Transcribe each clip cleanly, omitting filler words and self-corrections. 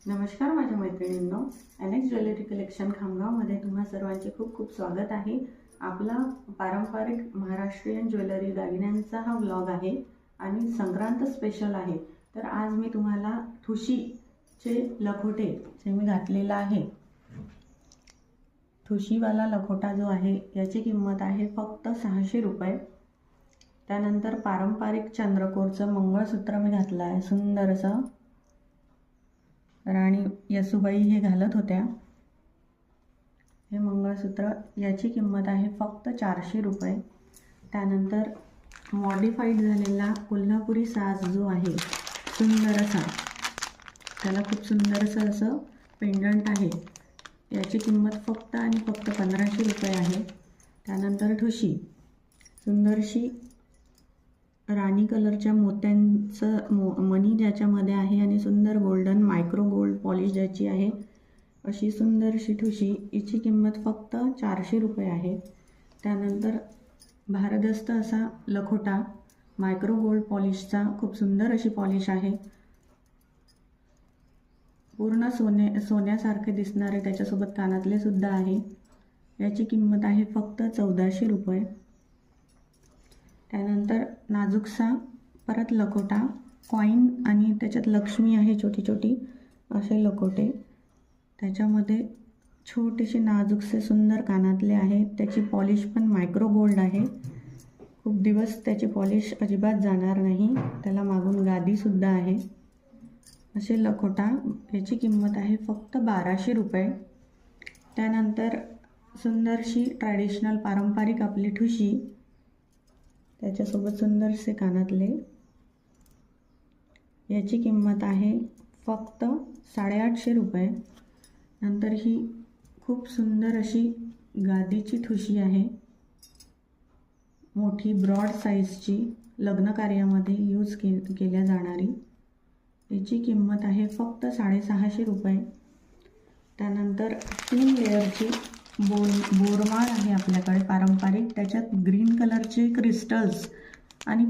नमस्कार माझ्या मैत्रिणींनो, एनएक्स ज्वेलरी कलेक्शन खामगावमध्ये तुम्हा सर्वांचे खूप खूप स्वागत आहे। आपला पारंपरिक महाराष्ट्रीयन ज्वेलरी दागिन्यांचा हा व्लॉग आहे आणि संक्रांत स्पेशल आहे। तर आज मी तुम्हाला ठुशीचे लखोटे जे मी घातलेला आहे, ठुशीवाला लखोटा जो आहे याची किंमत आहे फक्त 600 रुपये। त्यानंतर पारंपरिक चंद्रकोरचं मंगळसूत्र मी घातलं आहे, सुंदर असं राणी येसुबाई हे घालत होत्या। हे मंगळसूत्र याची किंमत आहे फक्त 400 रुपये। त्यानंतर मॉडिफाईड झालेला कोल्हापुरी साज जो आहे, सुंदर असा, त्याला खूप सुंदर असं पेंडंट आहे, याची किंमत फक्त आणि फक्त 1500 रुपये आहे। त्यानंतर ठुशी सुंदरशी राणी कलरच्या मोत्यांचं मणी ज्याच्यामध्ये आहे आणि सुंदर गोल्डन मायक्रो गोल्ड पॉलिश ज्याची आहे, अशी सुंदरशी ठुशी, हिची किंमत फक्त 400 रुपये आहे। त्यानंतर भारदस्त असा लखोटा मायक्रो गोल्ड पॉलिशचा, खूप सुंदर अशी पॉलिश आहे, पूर्ण सोन्यासारखे दिसणारे, त्याच्यासोबत कानातले सुद्धा आहे, याची किंमत आहे फक्त 1400 रुपये। त्यानंतर नाजूकसा परत लखोटा कॉइन आणि त्याच्यात लक्ष्मी आहे छोटी छोटी, असे लखोटे, त्याच्यामध्ये छोटेसे नाजूकसे सुंदर कानातले आहेत, त्याची पॉलिश पण मायक्रो गोल्ड आहे, खूप दिवस त्याची पॉलिश अजिबात जाणार नाही, त्याला मागून गादीसुद्धा आहे, असे लखोटा, याची किंमत आहे फक्त 1200 रुपये। त्यानंतर सुंदरशी ट्रॅडिशनल पारंपरिक आपली ठुशी, त्याच्यासोबत सुंदरसे कानातले, याची किंमत आहे फक्त 850 रुपये। नंतर ही खूप सुंदर अशी गादीची ठुशी आहे, मोठी ब्रॉड साईजची, लग्न कार्यामध्ये यूज केल्या जाणारी, याची किंमत आहे फक्त 650 रुपये। त्यानंतर 3 लेअरची बोरमाळ आहे आपल्याकडे पारंपरिक, त्याच्यात ग्रीन कलरचे क्रिस्टल्स आणि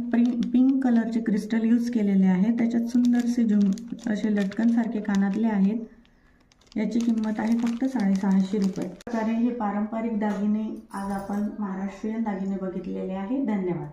पिंक कलरचे क्रिस्टल यूज केलेले आहेत, त्याच्यात सुंदरसे असे लटकनसारखे कानातले आहेत, याची किंमत आहे फक्त 650 रुपये। प्रकारे हे पारंपरिक दागिने आज आपण महाराष्ट्रीयन दागिने बघितलेले आहे। धन्यवाद।